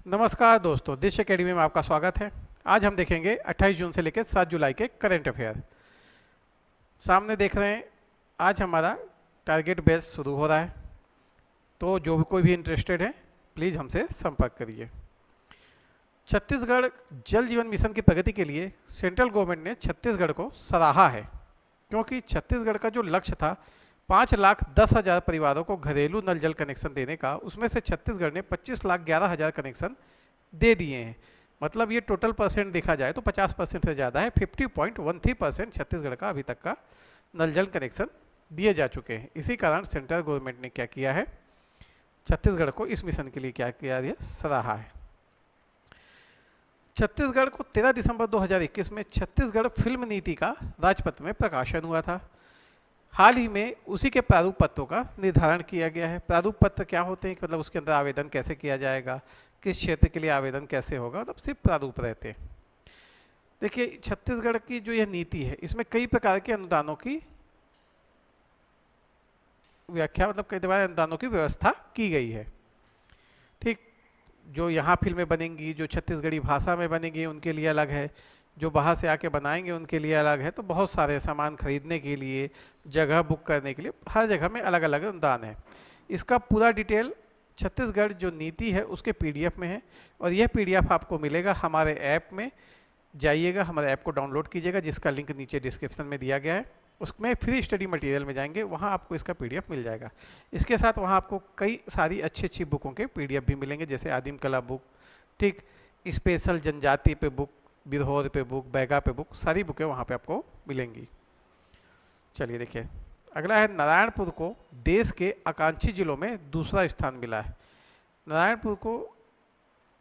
नमस्कार दोस्तों, दिश एकेडमी में आपका स्वागत है। आज हम देखेंगे 28 जून से लेकर 7 जुलाई के करंट अफेयर। सामने देख रहे हैं, आज हमारा टारगेट बेस शुरू हो रहा है, तो जो भी कोई भी इंटरेस्टेड है प्लीज़ हमसे संपर्क करिए। छत्तीसगढ़ जल जीवन मिशन की प्रगति के लिए सेंट्रल गवर्नमेंट ने छत्तीसगढ़ को सराहा है, क्योंकि छत्तीसगढ़ का जो लक्ष्य था 5,10,000 परिवारों को घरेलू नल जल कनेक्शन देने का, उसमें से छत्तीसगढ़ ने 25,11,000 कनेक्शन दे दिए हैं। मतलब ये टोटल परसेंट देखा जाए तो 50% से ज़्यादा है। 50.13% छत्तीसगढ़ का अभी तक का नल जल कनेक्शन दिए जा चुके हैं। इसी कारण सेंट्रल गवर्नमेंट ने क्या किया है, छत्तीसगढ़ को इस मिशन के लिए क्या किया है, सराहा है। छत्तीसगढ़ को 13 दिसंबर 2021 में छत्तीसगढ़ फिल्म नीति का राजपत्र में प्रकाशन हुआ था। हाल ही में उसी के प्रारूप पत्रों का निर्धारण किया गया है। प्रारूप पत्र क्या होते हैं, मतलब उसके अंदर आवेदन कैसे किया जाएगा, किस क्षेत्र के लिए आवेदन कैसे होगा, मतलब सिर्फ प्रारूप रहते हैं। देखिए, छत्तीसगढ़ की जो यह नीति है, इसमें कई प्रकार के अनुदानों की व्याख्या, मतलब कई प्रकार अनुदानों की व्यवस्था की गई है। ठीक, जो यहाँ फिल्में बनेंगी, जो छत्तीसगढ़ी भाषा में बनेंगी उनके लिए अलग है, जो बाहर से आके बनाएंगे उनके लिए अलग है। तो बहुत सारे सामान खरीदने के लिए, जगह बुक करने के लिए, हर जगह में अलग अलग अनुदान है। इसका पूरा डिटेल छत्तीसगढ़ जो नीति है उसके पीडीएफ में है, और यह पीडीएफ आपको मिलेगा हमारे ऐप में। जाइएगा, हमारे ऐप को डाउनलोड कीजिएगा, जिसका लिंक नीचे डिस्क्रिप्शन में दिया गया है। उसमें फ्री स्टडी मटेरियल में जाएंगे, वहाँ आपको इसका पीडीएफ मिल जाएगा। इसके साथ वहाँ आपको कई सारी अच्छी अच्छी बुकों के पीडीएफ भी मिलेंगे, जैसे आदिम कला बुक, ठीक, स्पेशल जनजाति पे बुक, बिरहोर पे बुक, बैगा पे बुक, सारी बुकें वहाँ पे आपको मिलेंगी। चलिए देखिए, अगला है नारायणपुर को देश के आकांक्षी जिलों में दूसरा स्थान मिला है। नारायणपुर को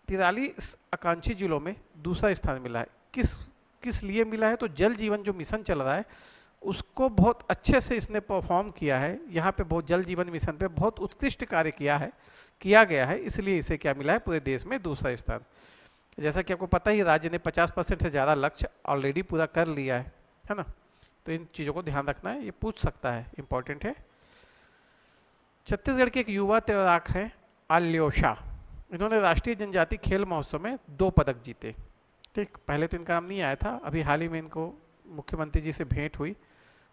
43 आकांक्षी जिलों में दूसरा स्थान मिला है। किस लिए मिला है, तो जल जीवन जो मिशन चल रहा है उसको बहुत अच्छे से इसने परफॉर्म किया है। यहाँ पे बहुत जल जीवन मिशन पे बहुत उत्कृष्ट कार्य किया गया है, इसलिए इसे क्या मिला है, पूरे देश में दूसरा स्थान। जैसा कि आपको पता ही, राज्य ने 50% से ज़्यादा लक्ष्य ऑलरेडी पूरा कर लिया है ना। तो इन चीज़ों को ध्यान रखना है, ये पूछ सकता है, इंपॉर्टेंट है। छत्तीसगढ़ के एक युवा तैराक हैं आल्योशा। इन्होंने राष्ट्रीय जनजाति खेल महोत्सव में 2 पदक जीते। ठीक, पहले तो इनका नाम नहीं आया था, अभी हाल ही में इनको मुख्यमंत्री जी से भेंट हुई,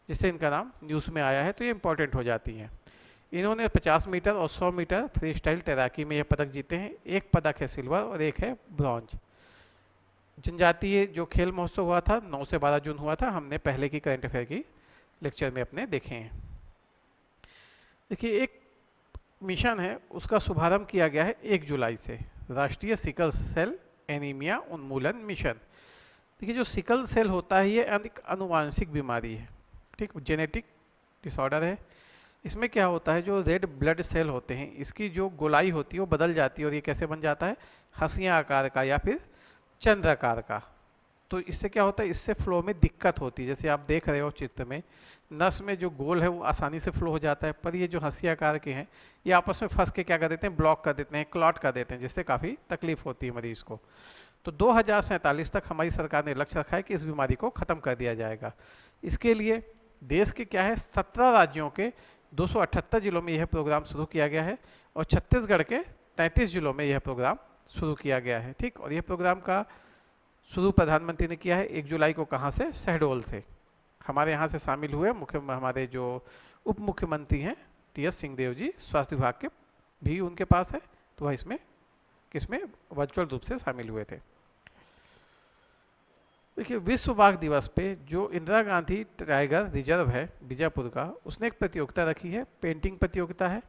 जिससे इनका नाम न्यूज़ में आया है, तो ये इंपॉर्टेंट हो जाती हैं। इन्होंने 50 मीटर और 100 मीटर फ्री स्टाइल तैराकी में ये पदक जीते हैं। एक पदक है सिल्वर और एक है ब्रॉन्ज। जनजातीय जो खेल महोत्सव हुआ था 9 से 12 जून हुआ था, हमने पहले की करंट अफेयर की लेक्चर में अपने देखे हैं। देखिए, एक मिशन है, उसका शुभारंभ किया गया है 1 जुलाई से, राष्ट्रीय सिकल सेल एनीमिया उन्मूलन मिशन। देखिए, जो सिकल सेल होता है ये एक अनुवांशिक बीमारी है, ठीक, जेनेटिक डिसऑर्डर है। इसमें क्या होता है, जो रेड ब्लड सेल होते हैं, इसकी जो गोलाई होती है वो बदल जाती है, और ये कैसे बन जाता है, हंसिया आकार का या फिर चंद्राकार का। तो इससे क्या होता है, इससे फ्लो में दिक्कत होती है। जैसे आप देख रहे हो चित्र में, नस में जो गोल है वो आसानी से फ्लो हो जाता है, पर ये जो हंसिया आकार के हैं ये आपस में फंस के क्या कर देते हैं, ब्लॉक कर देते हैं, क्लॉट कर देते हैं, जिससे काफ़ी तकलीफ होती है मरीज को। तो 2047 तक हमारी सरकार ने लक्ष्य रखा है कि इस बीमारी को ख़त्म कर दिया जाएगा। इसके लिए देश के क्या है, 17 राज्यों के 278 जिलों में यह प्रोग्राम शुरू किया गया है, और छत्तीसगढ़ के 33 जिलों में यह प्रोग्राम शुरू किया गया है। ठीक, और यह प्रोग्राम का शुरू प्रधानमंत्री ने किया है 1 जुलाई को। कहाँ से, शहडोल से। हमारे यहाँ से शामिल हुए हमारे जो उप मुख्यमंत्री हैं टी.एस. सिंहदेव जी, स्वास्थ्य विभाग के भी उनके पास है, तो वह इसमें वर्चुअल रूप से शामिल हुए थे। देखिए, विश्व बाघ दिवस पे जो इंदिरा गांधी टाइगर रिजर्व है बीजापुर का, उसने एक प्रतियोगिता रखी है, पेंटिंग प्रतियोगिता है,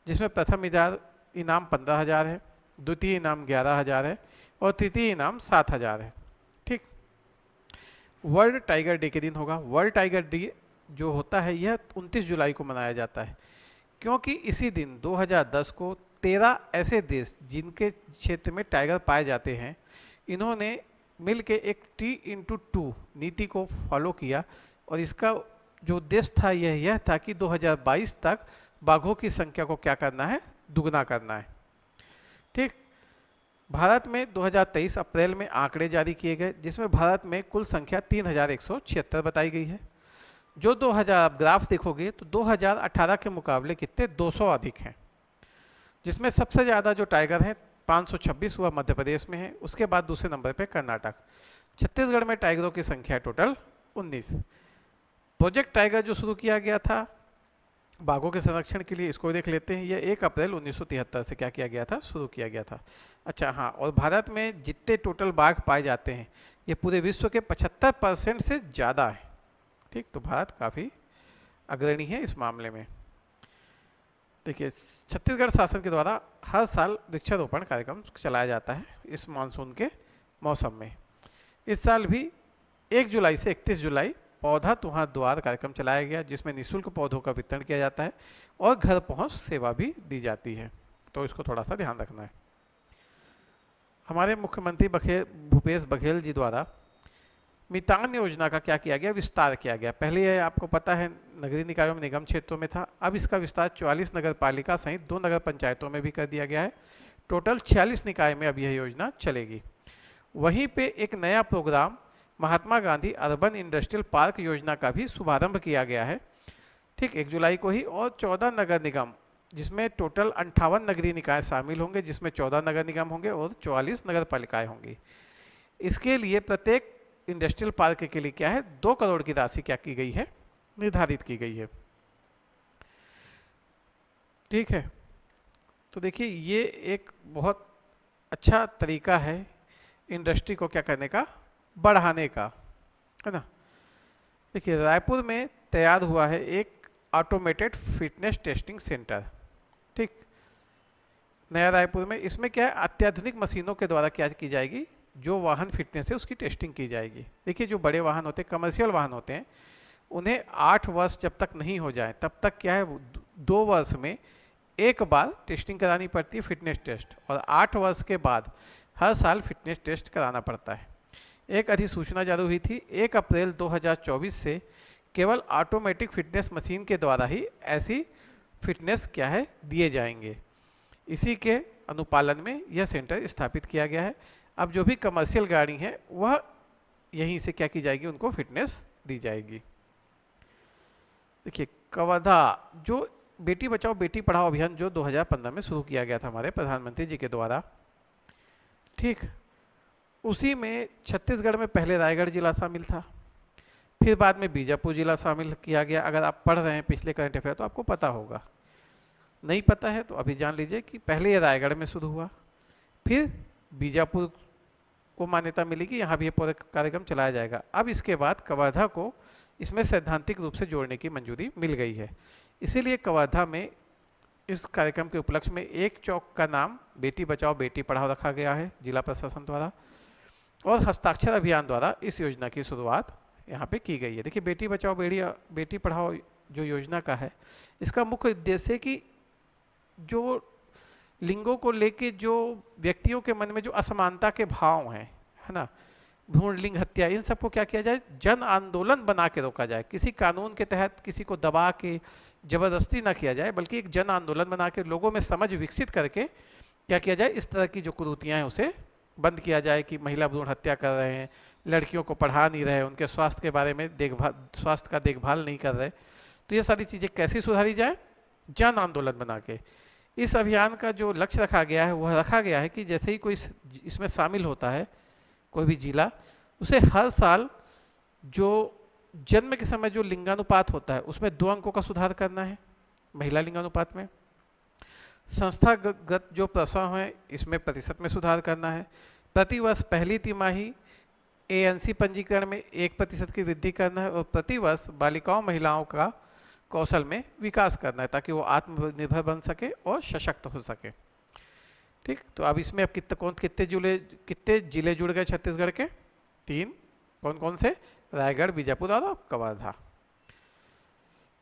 जिसमें प्रथम इनाम 15,000 है, द्वितीय इनाम 11,000 है, और तृतीय इनाम 7,000 है। ठीक, वर्ल्ड टाइगर डे के दिन होगा। वर्ल्ड टाइगर डे जो होता है यह 29 जुलाई को मनाया जाता है, क्योंकि इसी दिन 2010 को 13 ऐसे देश जिनके क्षेत्र में टाइगर पाए जाते हैं, इन्होंने मिल के एक T/2 नीति को फॉलो किया, और इसका जो उद्देश्य था यह था कि 2022 तक बाघों की संख्या को क्या करना है, दुगना करना है। ठीक, भारत में 2023 अप्रैल में आंकड़े जारी किए गए, जिसमें भारत में कुल संख्या 3,176 बताई गई है। जो 2000 आप ग्राफ देखोगे तो 2018 के मुकाबले कितने 200 अधिक हैं, जिसमें सबसे ज़्यादा जो टाइगर हैं 526 हुआ मध्य प्रदेश में है। उसके बाद दूसरे नंबर पे कर्नाटक। छत्तीसगढ़ में टाइगरों की संख्या टोटल 19। प्रोजेक्ट टाइगर जो शुरू किया गया था बाघों के संरक्षण के लिए, इसको देख लेते हैं। यह 1 अप्रैल 1973 से क्या किया गया था, शुरू किया गया था। अच्छा हाँ, और भारत में जितने टोटल बाघ पाए जाते हैं ये पूरे विश्व के 75% से ज़्यादा है। ठीक, तो भारत काफ़ी अग्रणी है इस मामले में। देखिए, छत्तीसगढ़ शासन के द्वारा हर साल वृक्षारोपण कार्यक्रम चलाया जाता है इस मानसून के मौसम में। इस साल भी 1 जुलाई से 31 जुलाई पौधा तुम्हारा द्वार कार्यक्रम चलाया गया, जिसमें निःशुल्क पौधों का वितरण किया जाता है और घर पहुंच सेवा भी दी जाती है। तो इसको थोड़ा सा ध्यान रखना है। हमारे मुख्यमंत्री भूपेश बघेल जी द्वारा मितान योजना का क्या किया गया, विस्तार किया गया। पहले यह आपको पता है नगरीय निकायों में निगम क्षेत्रों में था, अब इसका विस्तार 44 नगर पालिका सहित 2 नगर पंचायतों में भी कर दिया गया है। टोटल 46 निकाय में अब यह योजना चलेगी। वहीं पे एक नया programme Mahatma Gandhi urban industrial park योजना का भी शुभारंभ किया गया है। ठीक, 1 जुलाई को ही। और 14 नगर निगम, जिसमें टोटल 58 नगरीय निकाय शामिल होंगे, जिसमें 14 नगर निगम होंगे और 44 नगर पालिकाएं होंगी। इसके लिए प्रत्येक इंडस्ट्रियल पार्क के लिए क्या है, 2 करोड़ की राशि क्या की गई है, निर्धारित की गई है। ठीक है, तो देखिए ये एक बहुत अच्छा तरीका है इंडस्ट्री को क्या करने का, बढ़ाने का, है ना। देखिए, रायपुर में तैयार हुआ है एक ऑटोमेटेड फिटनेस टेस्टिंग सेंटर। ठीक, नया रायपुर में। इसमें क्या है, अत्याधुनिक मशीनों के द्वारा क्या की जाएगी, जो वाहन फिटनेस है उसकी टेस्टिंग की जाएगी। देखिए, जो बड़े वाहन होते हैं, कमर्शियल वाहन होते हैं, उन्हें 8 वर्ष जब तक नहीं हो जाए तब तक क्या है, 2 वर्ष में एक बार टेस्टिंग करानी पड़ती है, फिटनेस टेस्ट, और 8 वर्ष के बाद हर साल फिटनेस टेस्ट कराना पड़ता है। एक अधिसूचना जारी हुई थी 1 अप्रैल 2024 से केवल ऑटोमेटिक फिटनेस मशीन के द्वारा ही ऐसी फिटनेस क्या है, दिए जाएंगे। इसी के अनुपालन में यह सेंटर स्थापित किया गया है। अब जो भी कमर्शियल गाड़ी है वह यहीं से क्या की जाएगी, उनको फिटनेस दी जाएगी। देखिए, कवर्धा जो बेटी बचाओ बेटी पढ़ाओ अभियान जो 2015 में शुरू किया गया था हमारे प्रधानमंत्री जी के द्वारा। ठीक, उसी में छत्तीसगढ़ में पहले रायगढ़ जिला शामिल था, फिर बाद में बीजापुर जिला शामिल किया गया। अगर आप पढ़ रहे हैं पिछले करंट अफेयर तो आपको पता होगा, नहीं पता है तो अभी जान लीजिए कि पहले ये रायगढ़ में शुरू हुआ, फिर बीजापुर को मान्यता मिली कि यहाँ भी ये पूरा कार्यक्रम चलाया जाएगा। अब इसके बाद कवर्धा को इसमें सैद्धांतिक रूप से जोड़ने की मंजूरी मिल गई है। इसीलिए कवर्धा में इस कार्यक्रम के उपलक्ष्य में एक चौक का नाम बेटी बचाओ बेटी पढ़ाओ रखा गया है जिला प्रशासन द्वारा, और हस्ताक्षर अभियान द्वारा इस योजना की शुरुआत यहाँ पे की गई है। देखिए, बेटी बचाओ बेटी पढ़ाओ जो योजना का है, इसका मुख्य उद्देश्य कि जो लिंगों को लेके जो व्यक्तियों के मन में जो असमानता के भाव हैं, है ना, भ्रूण लिंग हत्या, इन सबको क्या किया जाए, जन आंदोलन बना के रोका जाए। किसी कानून के तहत किसी को दबा के जबरदस्ती ना किया जाए, बल्कि एक जन आंदोलन बना के लोगों में समझ विकसित करके क्या किया जाए, इस तरह की जो कुरीतियाँ हैं उसे बंद किया जाए कि महिला भ्रूण हत्या कर रहे हैं, लड़कियों को पढ़ा नहीं रहे, उनके स्वास्थ्य के बारे में स्वास्थ्य का देखभाल नहीं कर रहे। तो ये सारी चीज़ें कैसे सुधारी जाए, जन आंदोलन बना के। इस अभियान का जो लक्ष्य रखा गया है वह रखा गया है कि जैसे ही कोई इसमें शामिल होता है, कोई भी जिला, उसे हर साल जो जन्म के समय जो लिंगानुपात होता है उसमें 2 अंकों का सुधार करना है महिला लिंगानुपात में। संस्थागत जो प्रसव है इसमें प्रतिशत में सुधार करना है। प्रति वर्ष पहली तिमाही ANC पंजीकरण में 1% की वृद्धि करना है, और प्रति वर्ष बालिकाओं महिलाओं का कौशल में विकास करना है ताकि वो आत्मनिर्भर बन सके और सशक्त हो सके। ठीक, तो अब इसमें अब कितने जिले जुड़ गए छत्तीसगढ़ के, 3। कौन कौन से, रायगढ़, बीजापुर और कवर्धा।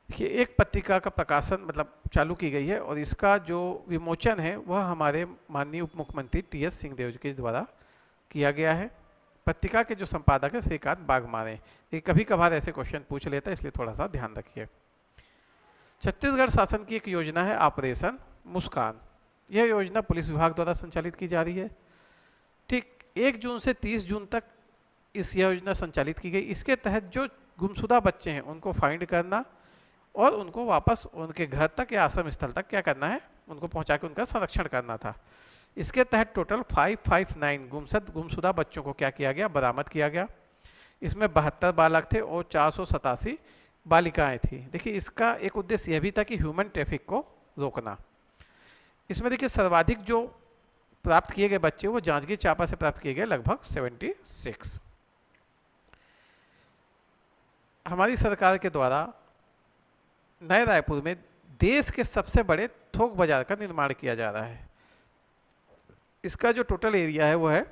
देखिए, एक पत्रिका का प्रकाशन मतलब चालू की गई है और इसका जो विमोचन है वह हमारे माननीय उप मुख्यमंत्री TS सिंहदेव के द्वारा किया गया है। पत्रिका के जो संपादक है श्रीकांत बागमारे। ये कभी कभार ऐसे क्वेश्चन पूछ लेता है, इसलिए थोड़ा सा ध्यान रखिए। छत्तीसगढ़ शासन की एक योजना है ऑपरेशन मुस्कान। यह योजना पुलिस विभाग द्वारा संचालित की जा रही है। ठीक, 1 जून से 30 जून तक इस योजना संचालित की गई। इसके तहत जो गुमशुदा बच्चे हैं उनको फाइंड करना और उनको वापस उनके घर तक या आश्रम स्थल तक क्या करना है, उनको पहुंचा के उनका संरक्षण करना था। इसके तहत टोटल 559 गुमशुदा बच्चों को क्या किया गया, बरामद किया गया। इसमें 72 बालक थे और 487 बालिकाएं थी। देखिए इसका एक उद्देश्य यह भी था कि ह्यूमन ट्रैफिक को रोकना। इसमें देखिए सर्वाधिक जो प्राप्त किए गए बच्चे वो जांजगीर चांपा से प्राप्त किए गए, लगभग 76। हमारी सरकार के द्वारा नए रायपुर में देश के सबसे बड़े थोक बाजार का निर्माण किया जा रहा है। इसका जो टोटल एरिया है वो है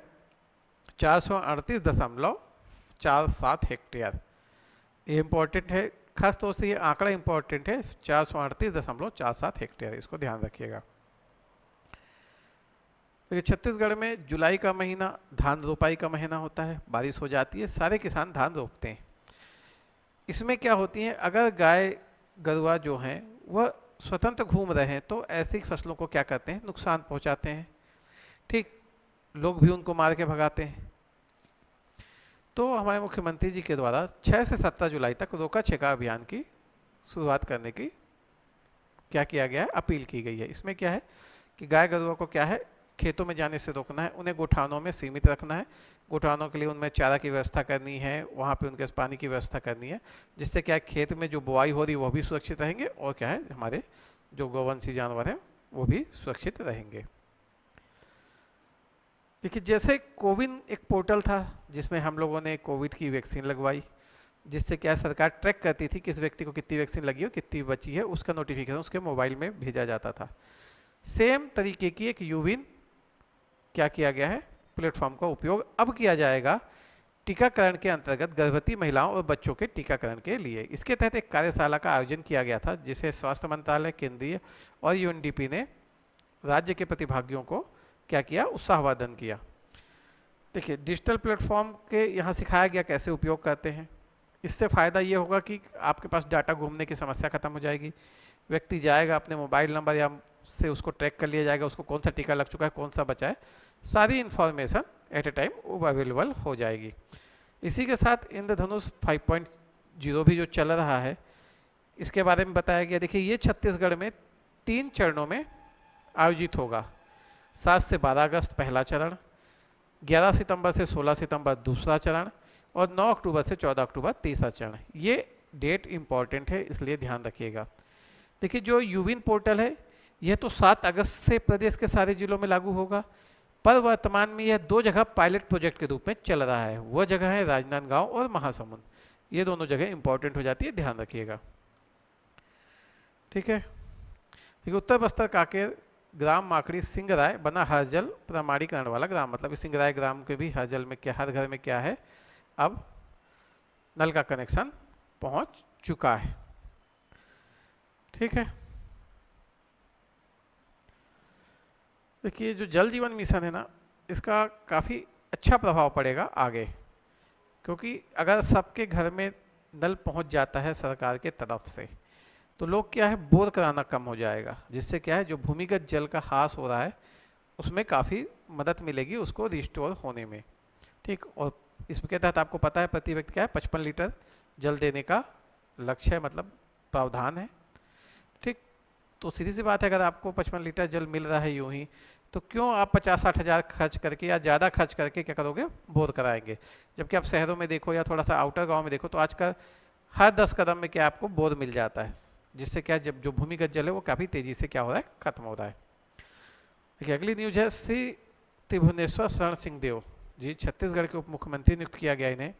438.47 हेक्टेयर। ये इम्पोर्टेंट है, खास तौर से ये आंकड़ा इम्पोर्टेंट है, 438.47 हेक्टेयर, इसको ध्यान रखिएगा। तो छत्तीसगढ़ में जुलाई का महीना धान रोपाई का महीना होता है, बारिश हो जाती है, सारे किसान धान रोपते हैं। इसमें क्या होती है, अगर गाय गरुआ जो हैं वह स्वतंत्र घूम रहे हैं तो ऐसी फसलों को क्या करते हैं, नुकसान पहुंचाते हैं। ठीक, लोग भी उनको मार के भगाते हैं। तो हमारे मुख्यमंत्री जी के द्वारा 6 से 17 जुलाई तक रोका छेका अभियान की शुरुआत करने की क्या किया गया है, अपील की गई है। इसमें क्या है कि गाय गरुआ को क्या है, खेतों में जाने से रोकना है, उन्हें गोठानों में सीमित रखना है। गोठानों के लिए उनमें चारा की व्यवस्था करनी है, वहाँ पे उनके पानी की व्यवस्था करनी है, जिससे क्या है खेत में जो बुआई हो रही है वो भी सुरक्षित रहेंगे और क्या है हमारे जो गौवंशी जानवर हैं वो भी सुरक्षित रहेंगे। देखिए जैसे कोविन एक पोर्टल था जिसमें हम लोगों ने कोविड की वैक्सीन लगवाई, जिससे क्या सरकार ट्रैक करती थी किस व्यक्ति को कितनी वैक्सीन लगी हो, कितनी बची है, उसका नोटिफिकेशन उसके मोबाइल में भेजा जाता था। सेम तरीके की एक यूविन क्या किया गया है, प्लेटफॉर्म का उपयोग अब किया जाएगा टीकाकरण के अंतर्गत गर्भवती महिलाओं और बच्चों के टीकाकरण के लिए। इसके तहत एक कार्यशाला का आयोजन किया गया था जिसे स्वास्थ्य मंत्रालय, केंद्रीय और यूएनडीपी ने राज्य के प्रतिभागियों को क्या किया, उत्साहवर्धन किया। देखिए डिजिटल प्लेटफॉर्म के यहाँ सिखाया गया कैसे उपयोग करते हैं। इससे फ़ायदा ये होगा कि आपके पास डाटा घूमने की समस्या खत्म हो जाएगी। व्यक्ति जाएगा, अपने मोबाइल नंबर या से उसको ट्रैक कर लिया जाएगा, उसको कौन सा टीका लग चुका है, कौन सा बचा है, सारी इन्फॉर्मेशन एट ए टाइम वो अवेलेबल हो जाएगी। इसी के साथ इंद्रधनुष 5.0 भी जो चल रहा है इसके बारे में बताया गया। देखिए ये छत्तीसगढ़ में 3 चरणों में आयोजित होगा। 7 से 12 अगस्त पहला चरण, 11 सितंबर से 16 सितंबर दूसरा चरण और 9 अक्टूबर से 14 अक्टूबर तीसरा चरण। ये डेट इम्पॉर्टेंट है इसलिए ध्यान रखिएगा। देखिए जो यूविन पोर्टल है यह तो 7 अगस्त से प्रदेश के सारे जिलों में लागू होगा, पर वर्तमान में यह 2 जगह पायलट प्रोजेक्ट के रूप में चल रहा है। वह जगह है राजनांदगांव और महासमुंद। ये दोनों जगह इंपॉर्टेंट हो जाती है, ध्यान रखिएगा। ठीक है, देखिए उत्तर बस्तर कांकेर ग्राम माकड़ी सिंगराय बना हर जल प्रमाणीकरण वाला ग्राम। मतलब सिंगराय ग्राम के भी हर जल में क्या, हर घर में क्या है, अब नल का कनेक्शन पहुंच चुका है। ठीक है, देखिए जो जल जीवन मिशन है ना, इसका काफ़ी अच्छा प्रभाव पड़ेगा आगे, क्योंकि अगर सबके घर में नल पहुंच जाता है सरकार के तरफ से तो लोग क्या है बोर कराना कम हो जाएगा, जिससे क्या है जो भूमिगत जल का ह्रास हो रहा है उसमें काफ़ी मदद मिलेगी उसको रिस्टोर होने में। ठीक, और इसके तहत आपको पता है प्रति व्यक्ति क्या है 55 लीटर जल देने का लक्ष्य है, मतलब प्रावधान है। ठीक, तो सीधी सी बात है अगर आपको 55 लीटर जल मिल रहा है यूं ही, तो क्यों आप 50-60 हज़ार खर्च करके या ज़्यादा खर्च करके क्या करोगे, बोर कराएंगे। जबकि आप शहरों में देखो या थोड़ा सा आउटर गाँव में देखो तो आजकल हर 10 कदम में क्या आपको बोर मिल जाता है, जिससे क्या जब जो भूमिगत जल है वो काफ़ी तेज़ी से क्या हो रहा है, खत्म हो रहा है। देखिए अगली न्यूज है श्री त्रिभुवनेश्वर शरण सिंह देव जी छत्तीसगढ़ के उप मुख्यमंत्री नियुक्त किया गया इन्हें।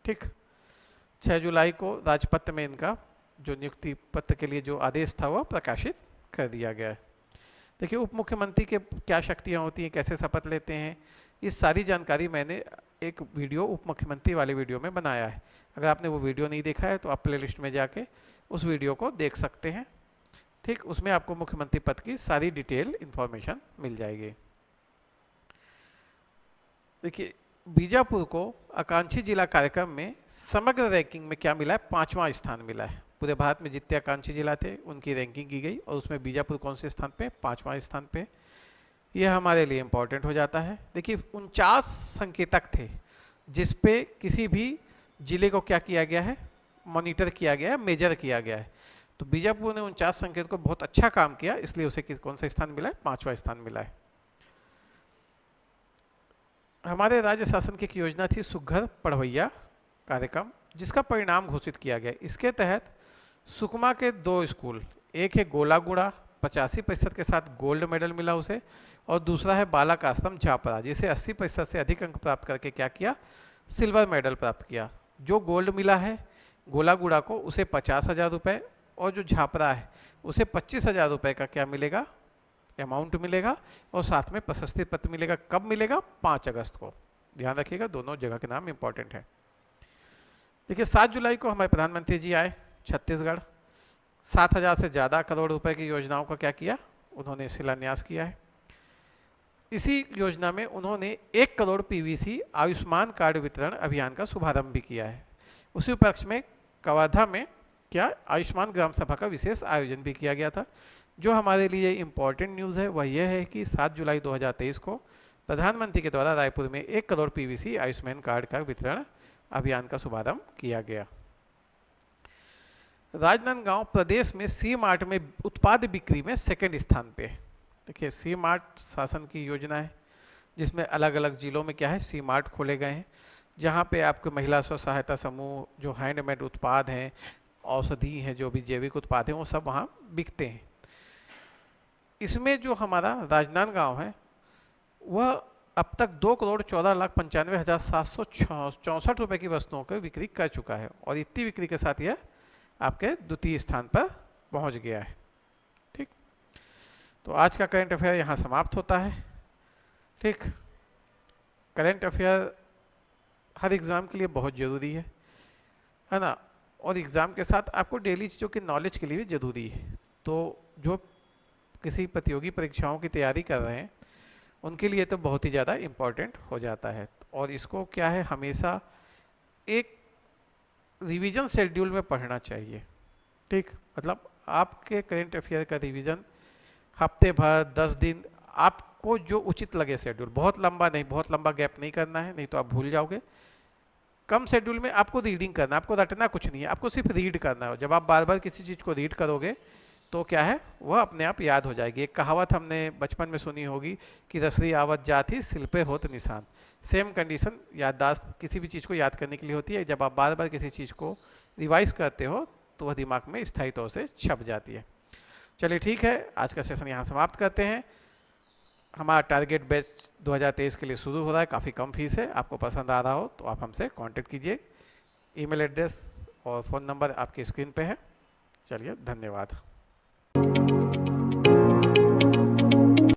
ठीक, 6 जुलाई को राजपत्र में इनका जो नियुक्ति पत्र के लिए जो आदेश था वह प्रकाशित कर दिया गया है। देखिए उप मुख्यमंत्री के क्या शक्तियाँ होती हैं, कैसे शपथ लेते हैं, इस सारी जानकारी मैंने एक वीडियो उप मुख्यमंत्री वाले वीडियो में बनाया है। अगर आपने वो वीडियो नहीं देखा है तो आप प्लेलिस्ट में जाके उस वीडियो को देख सकते हैं। ठीक, उसमें आपको मुख्यमंत्री पद की सारी डिटेल इंफॉर्मेशन मिल जाएगी। देखिए बीजापुर को आकांक्षी जिला कार्यक्रम में समग्र रैंकिंग में क्या मिला है, 5वां स्थान मिला है। पूरे भारत में जितने आकांक्षी जिला थे उनकी रैंकिंग की गई और उसमें बीजापुर कौन से स्थान पे, 5वां स्थान पे। यह हमारे लिए इम्पोर्टेंट हो जाता है। देखिए 49 संकेतक थे जिस पे किसी भी जिले को क्या किया गया है, मॉनिटर किया गया है, मेजर किया गया है। तो बीजापुर ने 49 संकेत को बहुत अच्छा काम किया, इसलिए उसे कौन सा स्थान मिला है, 5वां स्थान मिला है। हमारे राज्य शासन की एक योजना थी सुघ्घर पढ़वैया कार्यक्रम, जिसका परिणाम घोषित किया गया। इसके तहत सुकमा के 2 स्कूल, एक है गोलागुड़ा 85% के साथ गोल्ड मेडल मिला उसे, और दूसरा है बालक आश्रम झापरा जिसे 80% से अधिक अंक प्राप्त करके क्या किया, सिल्वर मेडल प्राप्त किया। जो गोल्ड मिला है गोलागुड़ा को उसे 50,000 रुपये, और जो झापरा है उसे 25,000 रुपये का क्या मिलेगा, अमाउंट मिलेगा, और साथ में प्रशस्ति पत्र मिलेगा। कब मिलेगा, 5 अगस्त को। ध्यान रखिएगा, दोनों जगह के नाम इंपॉर्टेंट है। देखिए 7 जुलाई को हमारे प्रधानमंत्री जी आए छत्तीसगढ़। 7,000 से ज़्यादा करोड़ रुपए की योजनाओं का क्या किया, उन्होंने शिलान्यास किया है। इसी योजना में उन्होंने 1 करोड़ पीवीसी आयुष्मान कार्ड वितरण अभियान का शुभारंभ भी किया है। उसी उपलक्ष्य में कवर्धा में क्या आयुष्मान ग्राम सभा का विशेष आयोजन भी किया गया था। जो हमारे लिए इम्पॉर्टेंट न्यूज़ है वह यह है कि 7 जुलाई 2023 को प्रधानमंत्री के द्वारा रायपुर में 1 करोड़ पीवीसी आयुष्मान कार्ड का वितरण अभियान का शुभारंभ किया गया। राजनांदगांव प्रदेश में सी मार्ट में उत्पाद बिक्री में 2nd स्थान पे है। देखिए सी मार्ट शासन की योजना है जिसमें अलग अलग जिलों में क्या है, सी मार्ट खोले गए हैं, जहाँ पे आपके महिला स्व सहायता समूह, जो हैंडमेड उत्पाद हैं, औषधि हैं, जो भी जैविक उत्पाद हैं, वो सब वहाँ बिकते हैं। इसमें जो हमारा राजनांदगांव है वह अब तक 2,14,95,764 रुपये की वस्तुओं की बिक्री कर चुका है, और इतनी बिक्री के साथ यह आपके द्वितीय स्थान पर पहुंच गया है। ठीक, तो आज का करंट अफेयर यहाँ समाप्त होता है। ठीक, करंट अफेयर हर एग्ज़ाम के लिए बहुत ज़रूरी है ना, और एग्ज़ाम के साथ आपको डेली चीज़ों की नॉलेज के लिए भी ज़रूरी है। तो जो किसी प्रतियोगी परीक्षाओं की तैयारी कर रहे हैं उनके लिए तो बहुत ही ज़्यादा इम्पॉर्टेंट हो जाता है, और इसको क्या है, हमेशा एक रिवीजन शेड्यूल में पढ़ना चाहिए। ठीक, मतलब आपके करेंट अफेयर का रिवीजन हफ्ते भर 10 दिन, आपको जो उचित लगे शेड्यूल, बहुत लंबा नहीं, बहुत लंबा गैप नहीं करना है, नहीं तो आप भूल जाओगे। कम शेड्यूल में आपको रीडिंग करना है, आपको रटना कुछ नहीं है, आपको सिर्फ रीड करना है। जब आप बार बार किसी चीज़ को रीड करोगे तो क्या है, वह अपने आप याद हो जाएगी। एक कहावत हमने बचपन में सुनी होगी कि रसरी आवत जाती सिल पे होत निशान। सेम कंडीशन याददाश्त किसी भी चीज़ को याद करने के लिए होती है। जब आप बार बार किसी चीज़ को रिवाइज करते हो तो वह दिमाग में स्थायी तौर से छप जाती है। चलिए ठीक है, आज का सेशन यहाँ समाप्त करते हैं। हमारा टारगेट बैच 2023 के लिए शुरू हो रहा है, काफ़ी कम फीस है। आपको पसंद आ रहा हो तो आप हमसे कांटेक्ट कीजिए। ईमेल एड्रेस और फ़ोन नंबर आपकी स्क्रीन पे है। चलिए, धन्यवाद।